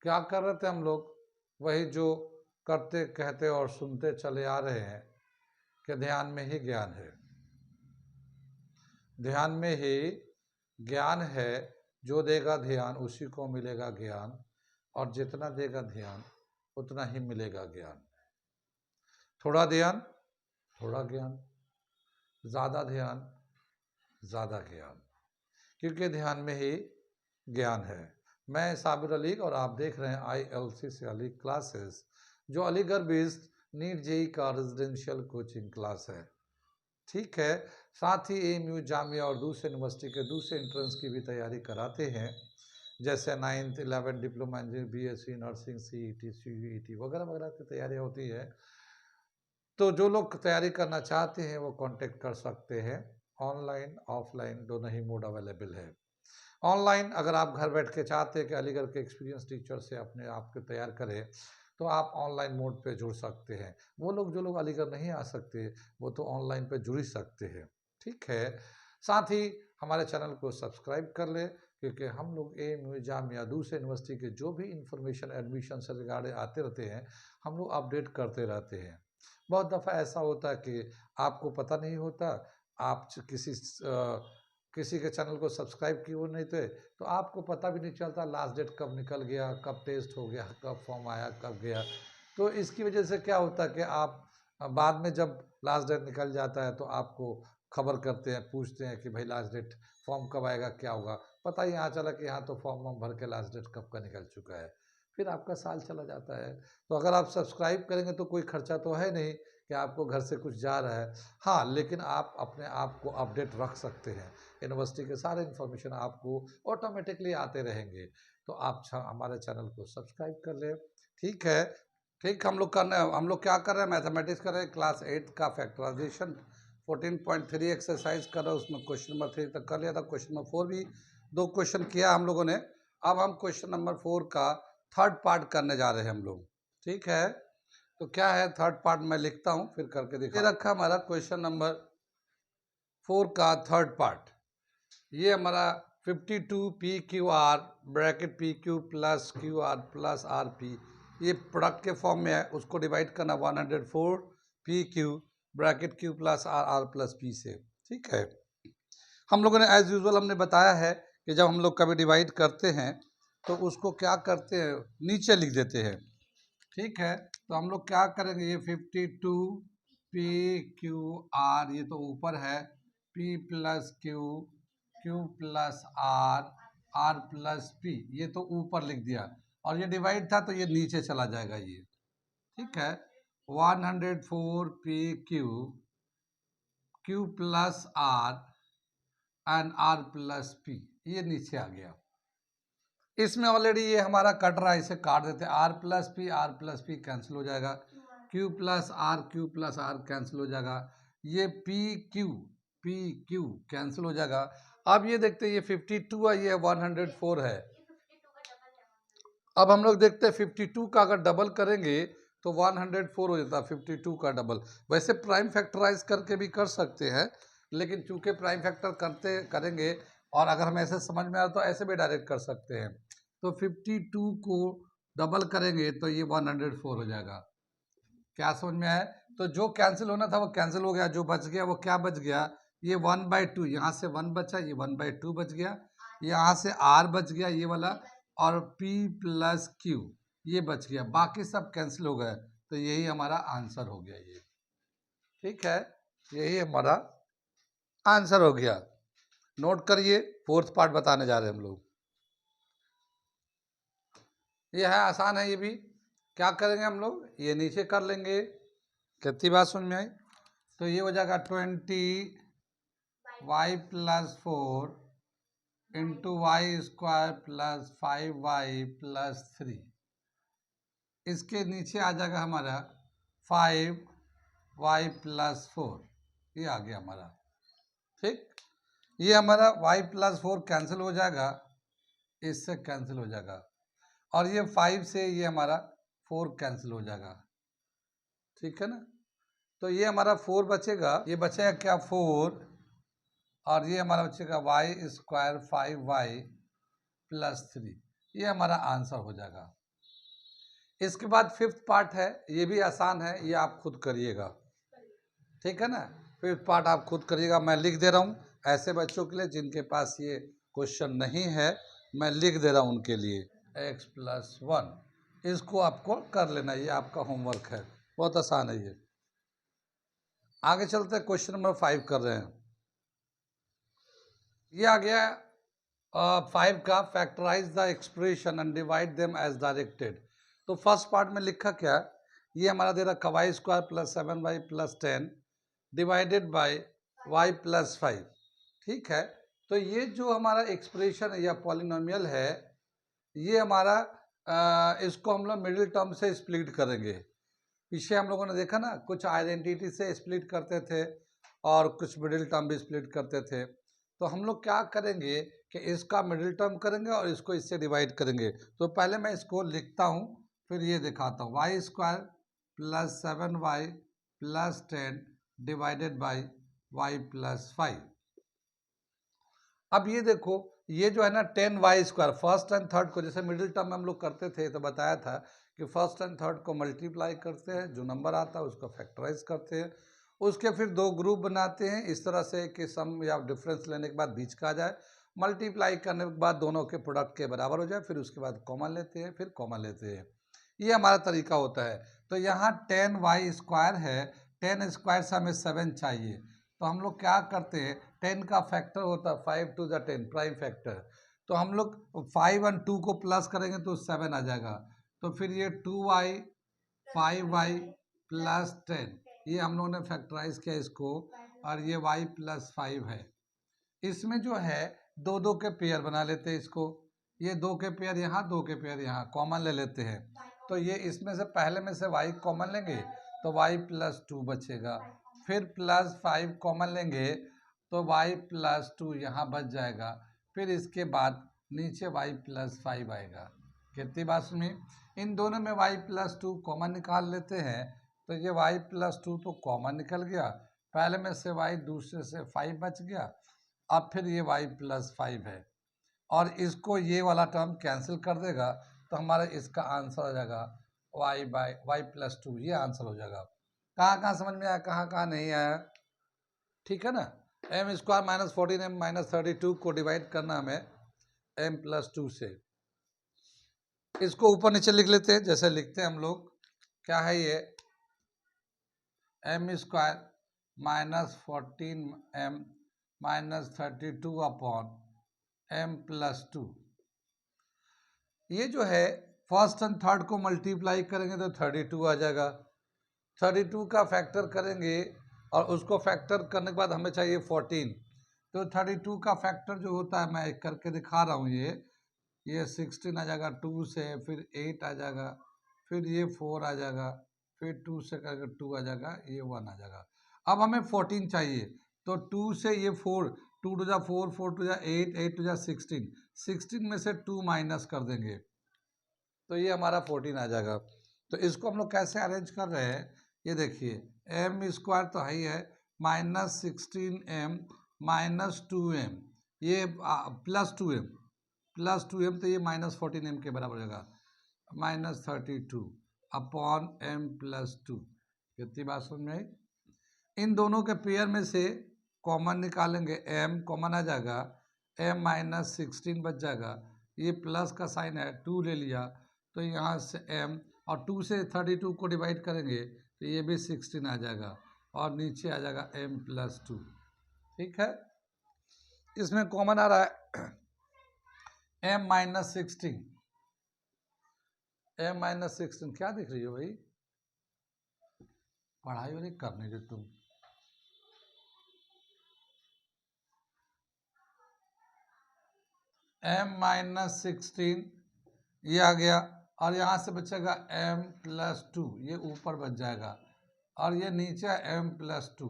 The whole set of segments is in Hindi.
क्या कर रहे थे हम लोग? वही जो करते कहते और सुनते चले आ रहे हैं कि ध्यान में ही ज्ञान है। ध्यान में ही ज्ञान है। जो देगा ध्यान उसी को मिलेगा ज्ञान, और जितना देगा ध्यान उतना ही मिलेगा ज्ञान। थोड़ा ध्यान थोड़ा ज्ञान, ज़्यादा ध्यान ज़्यादा ज्ञान, क्योंकि ध्यान में ही ज्ञान है। मैं साबिर अली और आप देख रहे हैं ILC से अली क्लासेस, जो अलीगढ़ बेस्ड नीट जेई का रेजिडेंशियल कोचिंग क्लास है। ठीक है, साथ ही AMU जामिया और दूसरे यूनिवर्सिटी के दूसरे एंट्रेंस की भी तैयारी कराते हैं, जैसे 9th 11th diploma engineering, BSc nursing, CET CUET वगैरह वगैरह की तैयारियाँ होती है। तो जो लोग तैयारी करना चाहते हैं वो कांटेक्ट कर सकते हैं। ऑनलाइन ऑफलाइन दोनों ही मोड अवेलेबल है। ऑनलाइन अगर आप घर बैठ के चाहते हैं कि अलीगढ़ के एक्सपीरियंस टीचर से अपने आप को तैयार करें, तो आप ऑनलाइन मोड पे जुड़ सकते हैं। वो लोग जो लोग अलीगढ़ नहीं आ सकते वो तो ऑनलाइन पे जुड़ ही सकते हैं। ठीक है, साथ ही हमारे चैनल को सब्सक्राइब कर ले, क्योंकि हम लोग AMU जामिया दूसरे यूनिवर्सिटी के जो भी इंफॉर्मेशन एडमिशन से रिगार्डेड आते रहते हैं, हम लोग अपडेट करते रहते हैं। बहुत दफ़ा ऐसा होता है कि आपको पता नहीं होता, आप किसी के चैनल को सब्सक्राइब किए नहीं थे, तो आपको पता भी नहीं चलता लास्ट डेट कब निकल गया, कब टेस्ट हो गया, कब फॉर्म आया, कब गया। तो इसकी वजह से क्या होता है कि आप बाद में जब लास्ट डेट निकल जाता है तो आपको खबर करते हैं, पूछते हैं कि भाई लास्ट डेट फॉर्म कब आएगा, क्या होगा। पता ही यहाँ चला कि यहाँ तो फॉर्म वॉर्म भर के लास्ट डेट कब का निकल चुका है। फिर आपका साल चला जाता है। तो अगर आप सब्सक्राइब करेंगे तो कोई खर्चा तो है नहीं कि आपको घर से कुछ जा रहा है। हाँ, लेकिन आप अपने आप को अपडेट रख सकते हैं। यूनिवर्सिटी के सारे इन्फॉर्मेशन आपको ऑटोमेटिकली आते रहेंगे। तो आप हमारे चैनल को सब्सक्राइब कर लें। ठीक है, ठीक। हम लोग क्या कर रहे हैं, मैथमेटिक्स कर रहे हैं, क्लास 8 का फैक्टराइजेशन 14.3 एक्सरसाइज कर रहे हैं। उसमें क्वेश्चन नंबर 3 तक कर लिया था, क्वेश्चन नंबर 4 भी 2 क्वेश्चन किया हम लोगों ने। अब हम क्वेश्चन नंबर 4 का थर्ड पार्ट करने जा रहे हैं हम लोग। ठीक है, तो क्या है थर्ड पार्ट, मैं लिखता हूँ फिर करके दिखा रखा हमारा क्वेश्चन नंबर 4 का थर्ड पार्ट। ये हमारा 52 PQR bracket PQ plus QR plus RP, ये प्रोडक्ट के फॉर्म में है। उसको डिवाइड करना 104 PQ bracket Q plus R plus P से। ठीक है, हम लोगों ने एज यूजुअल हमने बताया है कि जब हम लोग कभी डिवाइड करते हैं तो उसको क्या करते हैं, नीचे लिख देते हैं। ठीक है, तो हम लोग क्या करेंगे, ये 52 PQR ये तो ऊपर है, P plus Q plus R plus P ये तो ऊपर लिख दिया, और ये डिवाइड था तो ये नीचे चला जाएगा ये। ठीक है, 104 Q plus R and R plus P ये नीचे आ गया। इसमें ऑलरेडी ये हमारा कट रहा है, इसे काट देते हैं। R प्लस P कैंसिल हो जाएगा, Q प्लस R कैंसिल हो जाएगा, ये PQ कैंसिल हो जाएगा। अब ये देखते हैं, ये 52 है, ये 104 है। अब हम लोग देखते हैं 52 का अगर डबल करेंगे तो 104 हो जाता है, 52 का डबल। वैसे प्राइम फैक्टराइज करके भी कर सकते हैं, लेकिन चूंकि प्राइम फैक्टर करेंगे और अगर हम ऐसे समझ में आए तो ऐसे भी डायरेक्ट कर सकते हैं। तो 52 को डबल करेंगे तो ये 104 हो जाएगा। क्या समझ में आया? तो जो कैंसिल होना था वो कैंसिल हो गया, जो बच गया वो क्या बच गया, ये 1/2, यहाँ से 1 बचा, ये 1/2 बच गया, यहाँ से R बच गया ये वाला, और P प्लस Q ये बच गया, बाकी सब कैंसिल हो गए। तो यही हमारा आंसर हो गया ये। ठीक है, यही हमारा आंसर हो गया। नोट करिए, फोर्थ पार्ट बताने जा रहे हैं हम लोग। ये है आसान है, ये भी क्या करेंगे हम लोग, ये नीचे कर लेंगे। कितनी बात समझ में आई? तो ये हो जाएगा 20y plus 4 into y square plus 5y plus 3। इसके नीचे आ जाएगा हमारा 5y प्लस 4, ये आ गया हमारा। ठीक, ये हमारा y प्लस 4 कैंसिल हो जाएगा, इससे कैंसिल हो जाएगा, और ये 5 से ये हमारा 4 कैंसिल हो जाएगा। ठीक है ना, तो ये हमारा 4 बचेगा, ये बचेगा क्या 4, और ये हमारा बचेगा वाई स्क्वायर 5y प्लस 3, ये हमारा आंसर हो जाएगा। इसके बाद फिफ्थ पार्ट है, ये भी आसान है, ये आप खुद करिएगा, ठीक है ना। फिफ्थ पार्ट आप खुद करिएगा, मैं लिख दे रहा हूँ ऐसे बच्चों के लिए जिनके पास ये क्वेश्चन नहीं है, मैं लिख दे रहा हूँ उनके लिए। x+1 इसको आपको कर लेना, ये आपका होमवर्क है, बहुत आसान है ये। आगे चलते हैं, क्वेश्चन नंबर 5 कर रहे हैं। ये आ गया 5 का, factorise the expression and divide them as directed. तो फर्स्ट पार्ट में लिखा क्या, ये हमारा दे रहा y² + 7y + 10 divided by y + 5, ठीक है। तो ये जो हमारा एक्सप्रेशन या पॉलिनोमियल है, ये हमारा इसको हम लोग मिडिल टर्म से स्प्लिट करेंगे। पीछे हम लोगों ने देखा ना, कुछ आइडेंटिटी से स्प्लिट करते थे और कुछ मिडिल टर्म भी स्प्लिट करते थे। तो हम लोग क्या करेंगे कि इसका मिडिल टर्म करेंगे और इसको इससे डिवाइड करेंगे। तो पहले मैं इसको लिखता हूँ, फिर ये दिखाता हूँ। y² + 7y + 10 divided by y + 5। अब ये देखो, ये जो है ना 10y², फर्स्ट एंड थर्ड को जैसे मिडिल टर्म में हम लोग करते थे, तो बताया था कि फर्स्ट एंड थर्ड को मल्टीप्लाई करते हैं, जो नंबर आता है उसको फैक्टराइज करते हैं, उसके फिर दो ग्रुप बनाते हैं इस तरह से कि सम या डिफरेंस लेने के बाद बीच का आ जाए, मल्टीप्लाई करने के बाद दोनों के प्रोडक्ट के बराबर हो जाए, फिर उसके बाद कॉमन लेते हैं, फिर कॉमन लेते हैं। ये हमारा तरीका होता है। तो यहाँ 10y² है, 10² से हमें 7 चाहिए, तो हम लोग क्या करते हैं, 10 का फैक्टर होता है 5 to the 10 प्राइम फैक्टर, तो हम लोग 5 और 2 को प्लस करेंगे तो 7 आ जाएगा। तो फिर ये 2y 5y + 10, ये हम लोगों ने फैक्टराइज किया इसको, और ये y + 5 है। इसमें जो है दो दो के पेयर बना लेते हैं इसको, ये दो के पेयर यहाँ, दो के पेयर यहाँ, कॉमन ले लेते हैं। तो ये इसमें से पहले में से y कॉमन लेंगे तो y + 2 बचेगा, फिर +5 कॉमन लेंगे तो y + 2 यहाँ बच जाएगा, फिर इसके बाद नीचे y + 5 आएगा। कितनी बात सुनी, इन दोनों में y + 2 कॉमन निकाल लेते हैं, तो ये y + 2 तो कॉमन निकल गया, पहले में से y दूसरे से 5 बच गया, अब फिर ये y + 5 है, और इसको ये वाला टर्म कैंसिल कर देगा, तो हमारा इसका आंसर हो जाएगा y + 2, ये आंसर हो जाएगा। कहाँ कहाँ समझ में आया, कहाँ कहाँ नहीं आया, ठीक है ना। m² - 14m - 32 को डिवाइड करना हमें m + 2 से, इसको ऊपर नीचे लिख लेते हैं, जैसे लिखते हैं हम लोग, क्या है ये, m² - 14m - 32 अपॉन m + 2। ये जो है फर्स्ट एंड थर्ड को मल्टीप्लाई करेंगे तो 32 आ जाएगा, 32 का फैक्टर करेंगे और उसको फैक्टर करने के बाद हमें चाहिए 14, तो 32 का फैक्टर जो होता है, मैं एक करके दिखा रहा हूँ, ये 16 आ जाएगा 2 से, फिर 8 आ जाएगा, फिर ये 4 आ जाएगा, फिर 2 से करके 2 आ जाएगा, ये 1 आ जाएगा। अब हमें 14 चाहिए, तो 2 से ये 4, 2 to the 4, 4 to the 8, 8 to the 16, 16 में से 2 माइनस कर देंगे तो ये हमारा 14 आ जाएगा। तो इसको हम लोग कैसे अरेंज कर रहे हैं, ये देखिए, m² तो है ही है, -16m - 2m, ये +2m तो ये -14m के बराबर हो जाएगा, -32 अपॉन m + 2। कितनी बात समझ में आई। इन दोनों के पेयर में से कॉमन निकालेंगे, m कॉमन आ जाएगा, m - 16 बच जाएगा, ये प्लस का साइन है 2 ले लिया, तो यहाँ से m और 2 से 32 को डिवाइड करेंगे तो ये भी 16 आ जाएगा, और नीचे आ जाएगा m + 2, ठीक है। इसमें कॉमन आ रहा है m - 16, m - 16 क्या दिख रही हो भाई, पढ़ाई वाली करने दे तुम। m - 16 ये आ गया, और यहाँ से बचेगा m + 2, ये ऊपर बच जाएगा, और ये नीचे m + 2,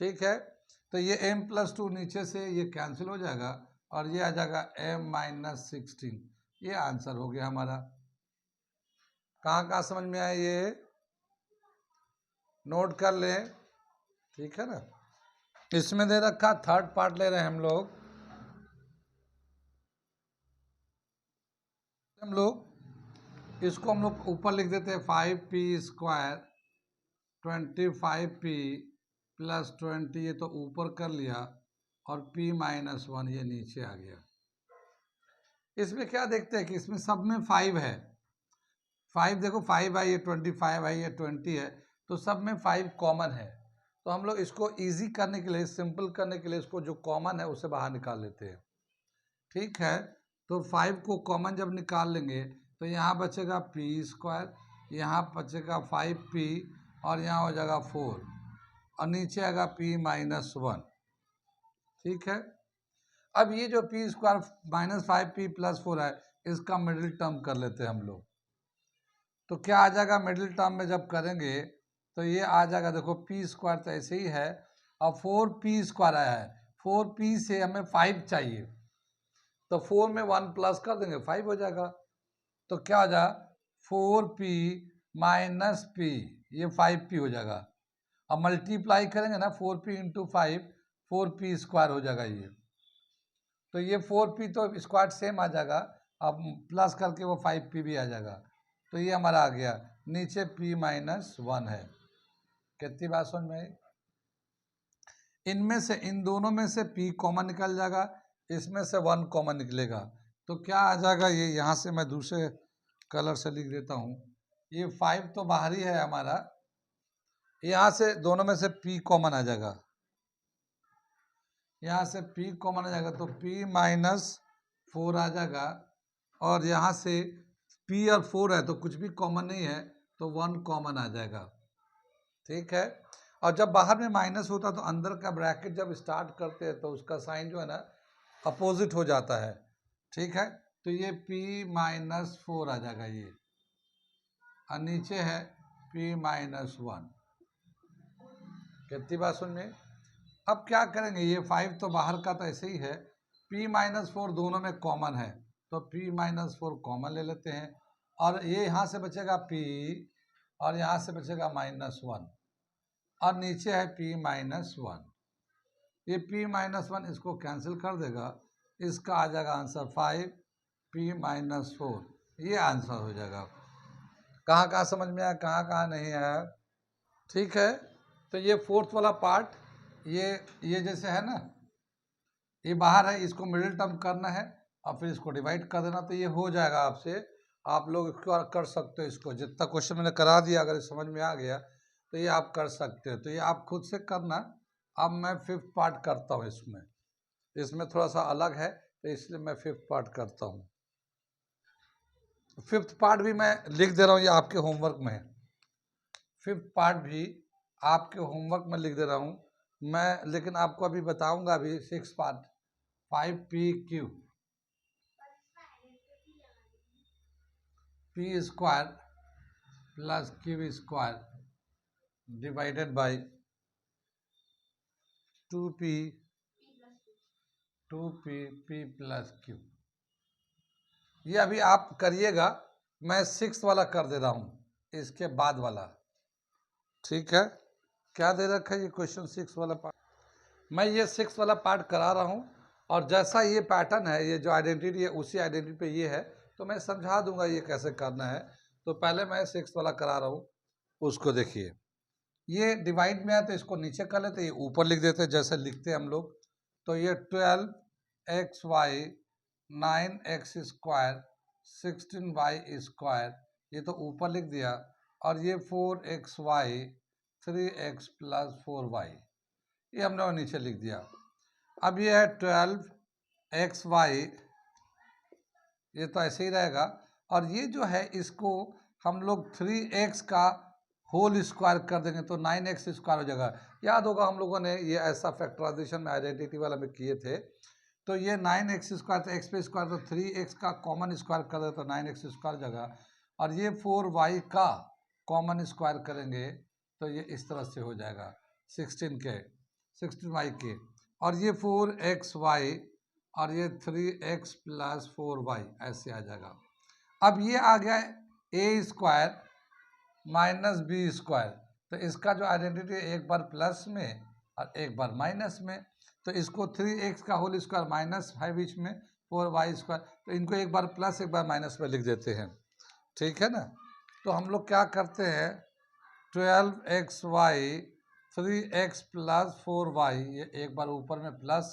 ठीक है। तो ये m + 2 नीचे से ये कैंसिल हो जाएगा, और ये आ जाएगा m - 16, ये आंसर हो गया हमारा। कहाँ कहाँ समझ में आया, ये नोट कर ले, ठीक है ना। इसमें दे रखा, थर्ड पार्ट ले रहे हैं हम लोग इसको हम लोग ऊपर लिख देते हैं 5p² 25p प्लस 20, ये तो ऊपर कर लिया, और p-1 ये नीचे आ गया। इसमें क्या देखते हैं कि इसमें सब में 5 है। 5 देखो, 5 है, ये 25 है, ये 20 है, तो सब में 5 कॉमन है। तो हम लोग इसको इजी करने के लिए, सिंपल करने के लिए, इसको जो कॉमन है उसे बाहर निकाल लेते हैं। ठीक है, तो 5 को कॉमन जब निकाल लेंगे तो यहाँ बचेगा p², यहाँ बचेगा 5p, और यहाँ हो जाएगा 4, और नीचे आएगा p-1। ठीक है, अब ये जो p² -5p + 4 है, इसका मिडिल टर्म कर लेते हैं हम लोग। तो क्या आ जाएगा मिडिल टर्म में जब करेंगे तो ये आ जाएगा, देखो p² तो ऐसे ही है, और 4p² आया है, 4p से हमें 5 चाहिए, तो 4 में 1 प्लस कर देंगे, 5 हो जाएगा। तो क्या हो जाएगा, 4p - p, ये 5p हो जाएगा। अब मल्टीप्लाई करेंगे ना, 4p × 5, 4p² हो जाएगा ये। तो ये 4p तो स्क्वायर सेम आ जाएगा, अब प्लस करके वो 5p भी आ जाएगा। तो ये हमारा आ गया, नीचे p-1 है। कितनी बात समझ में आई? इनमें से, इन दोनों में से p कॉमन निकल जाएगा, इसमें से 1 कॉमन निकलेगा, तो क्या आ जाएगा, ये यहाँ से मैं दूसरे कलर से लिख देता हूँ। ये 5 तो बाहर ही है हमारा, यहाँ से दोनों में से p कॉमन आ जाएगा, यहाँ से p कॉमन आ जाएगा, तो p-4 आ जाएगा, और यहाँ से p और 4 है तो कुछ भी कॉमन नहीं है, तो 1 कॉमन आ जाएगा। ठीक है, और जब बाहर में माइनस होता तो अंदर का ब्रैकेट जब स्टार्ट करते हैं तो उसका साइन जो है ना अपोजिट हो जाता है। ठीक है, तो ये p-4 आ जाएगा ये, और नीचे है p-1। कितनी बात सुन में? अब क्या करेंगे, ये 5 तो बाहर का तो ऐसे ही है, p-4 दोनों में कॉमन है, तो p-4 कॉमन ले लेते हैं, और ये यहाँ से बचेगा p, और यहाँ से बचेगा -1, और नीचे है p-1। ये p-1 इसको कैंसिल कर देगा, इसका आ जाएगा आंसर 5p-4, ये आंसर हो जाएगा। कहाँ कहाँ समझ में आया, कहाँ कहाँ नहीं आया? ठीक है, तो ये फोर्थ वाला पार्ट, ये जैसे है ना, ये बाहर है, इसको मिडिल टर्म करना है, और फिर इसको डिवाइड कर देना, तो ये हो जाएगा आपसे। आप लोग इसको कर सकते हो, इसको जितना क्वेश्चन मैंने करा दिया, अगर समझ में आ गया तो ये आप कर सकते हो। तो ये आप खुद से करना। अब मैं 5th पार्ट करता हूँ, इसमें थोड़ा सा अलग है, तो इसलिए मैं 5th पार्ट करता हूँ। 5th पार्ट भी मैं लिख दे रहा हूँ, ये आपके होमवर्क में है। 5th पार्ट भी आपके होमवर्क में लिख दे रहा हूँ मैं, लेकिन आपको अभी बताऊंगा अभी 6th part. 5pq p² + q² divided by 2p p + q। ये अभी आप करिएगा, मैं 6th वाला कर दे रहा हूँ, इसके बाद वाला। ठीक है, क्या दे रखा है ये क्वेश्चन 6 वाला पार्ट, मैं ये 6 वाला पार्ट करा रहा हूँ, और जैसा ये पैटर्न है, ये जो आइडेंटिटी है उसी आइडेंटिटी पे ये है, तो मैं समझा दूंगा ये कैसे करना है। तो पहले मैं 6 वाला करा रहा हूँ, उसको देखिए। ये डिवाइड में है तो इसको नीचे कर लेते, ये ऊपर लिख देते जैसे लिखते हैं हम लोग। तो ये 12xy 9x² 16y², ये तो ऊपर लिख दिया, और ये 4xy 3x + 4y, ये हम लोग नीचे लिख दिया। अब ये है 12xy, ये तो ऐसे ही रहेगा, और ये जो है इसको हम लोग 3x का होल स्क्वायर कर देंगे तो 9x² हो जाएगा। याद होगा हम लोगों ने ये ऐसा फैक्टराइजेशन में आइडेंटिटी वाला में किए थे। तो ये 9x² तो x पे स्क्वायर, तो 3x का कॉमन स्क्वायर कर दे तो 9x² जगह, और ये 4y का कॉमन स्क्वायर करेंगे तो ये इस तरह से हो जाएगा 16y के, और ये 4xy, और ये 3x + 4y ऐसे आ जाएगा। अब ये आ गया a² - b², तो इसका जो आइडेंटिटी है एक बार प्लस में और एक बार माइनस में, तो इसको 3x का होल स्क्वायर माइनस है बीच में 4y², तो इनको एक बार प्लस एक बार माइनस में लिख देते हैं। ठीक है ना। तो हम लोग क्या करते हैं, 12xy 3x प्लस 4y, ये एक बार ऊपर में plus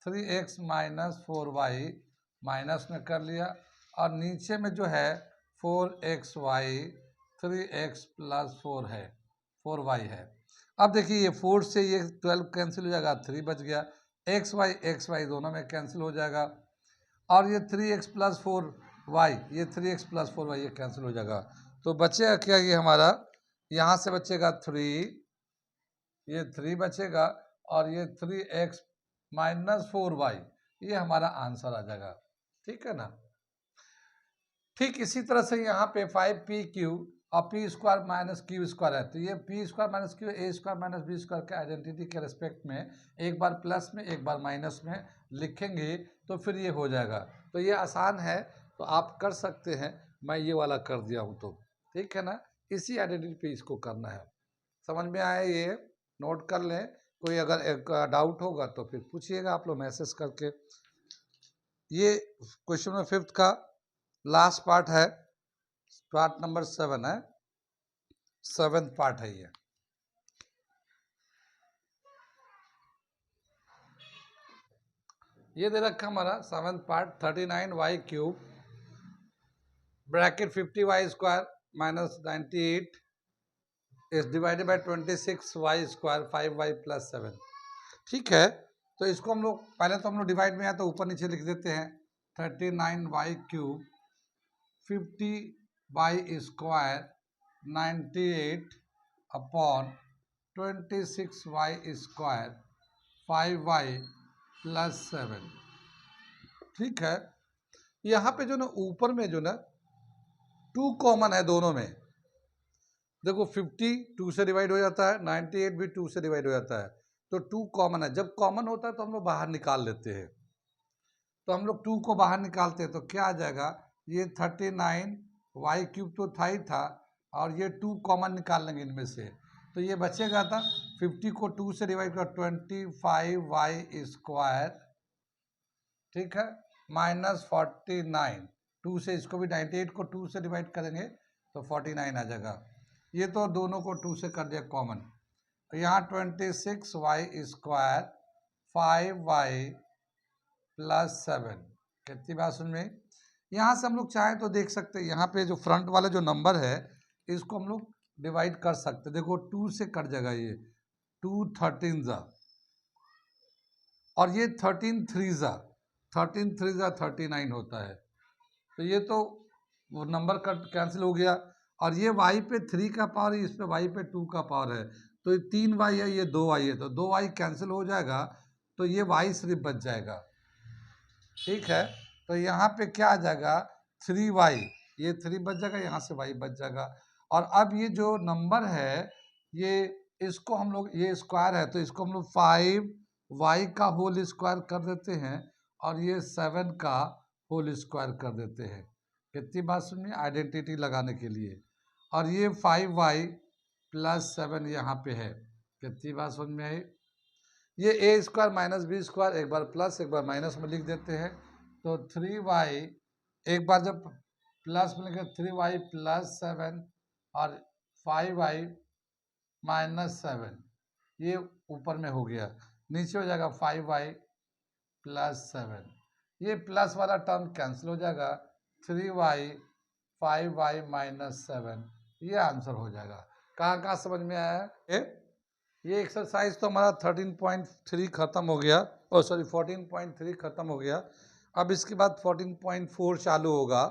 3x minus 4y minus में कर लिया, और नीचे में जो है 4xy 3x प्लस 4y है। अब देखिए ये 4 से ये 12 कैंसिल हो जाएगा, 3 बच गया, xy दोनों में कैंसिल हो जाएगा, और ये 3x प्लस 4y, ये 3x प्लस 4y ये कैंसिल हो जाएगा। तो बचेगा क्या, ये हमारा यहाँ से बचेगा 3, ये 3 बचेगा, और ये 3x माइनस 4y, ये हमारा आंसर आ जाएगा। ठीक है ना। ठीक इसी तरह से यहाँ पे 5pq और p square minus q square है, तो ये p square minus q a square minus b square के आइडेंटिटी के रिस्पेक्ट में एक बार प्लस में एक बार माइनस में लिखेंगे तो फिर ये हो जाएगा। तो ये आसान है, तो आप कर सकते हैं, मैं ये वाला कर दिया हूँ तो ठीक है ना। इसी आइडेंटिटी पे इसको करना है। समझ में आया, ये नोट कर लें, कोई अगर एक डाउट होगा तो फिर पूछिएगा आप लोग मैसेज करके। ये क्वेश्चन नंबर 5 का लास्ट पार्ट है, पार्ट नंबर 7 है, 7th पार्ट है ये दे रखा हमारा 7th part, 39y cube bracket 50y square minus 98 is divided by 26y square 5y plus 7। ठीक है, तो इसको हम लोग पहले तो हम लोग डिवाइड में आया तो ऊपर नीचे लिख देते हैं, 39y cube 50y square 98 upon 26y square 5y plus 7। ठीक है, यहाँ पे जो ना ऊपर में जो ना 2 कॉमन है दोनों में, देखो 50 2 से डिवाइड हो जाता है, 98 भी 2 से डिवाइड हो जाता है, तो 2 कॉमन है। जब कॉमन होता है तो हम लोग बाहर निकाल लेते हैं, तो हम लोग 2 को बाहर निकालते हैं तो क्या आ जाएगा, ये 39y क्यूब तो था ही था, और ये 2 कॉमन निकाल लेंगे इनमें से, तो ये बचेगा था 50 को 2 से डिवाइड कर 25y स्क्वायर, ठीक है, माइनस 49, 2 से इसको भी 98 को 2 से डिवाइड करेंगे तो 49 आ जाएगा। ये तो दोनों को 2 से कर दिया कॉमन, तो यहाँ 26y स्क्वायर 5y प्लस 7, कितनी बात सुन में। यहाँ से हम लोग चाहें तो देख सकते हैं, यहाँ पे जो फ्रंट वाला जो नंबर है इसको हम लोग डिवाइड कर सकते हैं। देखो 2 से कट जाएगा, ये 2 13 जा, और ये 13 3 जा, 13 3 जा 39 होता है, तो ये तो वो नंबर कट कैंसिल हो गया, और ये y पे 3 का पावर है, इस पे y पे 2 का पावर है, तो ये 3y है, ये 2y है, तो 2y कैंसिल हो जाएगा, तो ये y सिर्फ बच जाएगा। ठीक है, तो यहाँ पे क्या आ जाएगा 3y, ये 3 बच जाएगा, यहाँ से y बच जाएगा, और अब ये जो नंबर है ये इसको हम लोग, ये स्क्वायर है तो इसको हम लोग 5y का होल स्क्वायर कर देते हैं, और ये 7 का होल स्क्वायर कर देते हैं। कितनी बात सुनिए, आइडेंटिटी लगाने के लिए, और ये 5y प्लस 7 यहाँ पे है। कितनी बात समझ में आई। ये ए स्क्वायर माइनस बी स्क्वायर एक बार प्लस एक बार माइनस में लिख देते हैं, तो 3y एक बार जब प्लस में लिखे 3y प्लस 7 और 5y माइनस 7, ये ऊपर में हो गया, नीचे हो जाएगा 5y प्लस 7, ये प्लस वाला टर्म कैंसिल हो जाएगा, 3y 5y माइनस 7, ये आंसर हो जाएगा। कहाँ समझ में आया है। ये एक्सरसाइज तो हमारा 13.3 खत्म हो गया, और सॉरी 14.3 खत्म हो गया। अब इसके बाद 14.4 चालू होगा।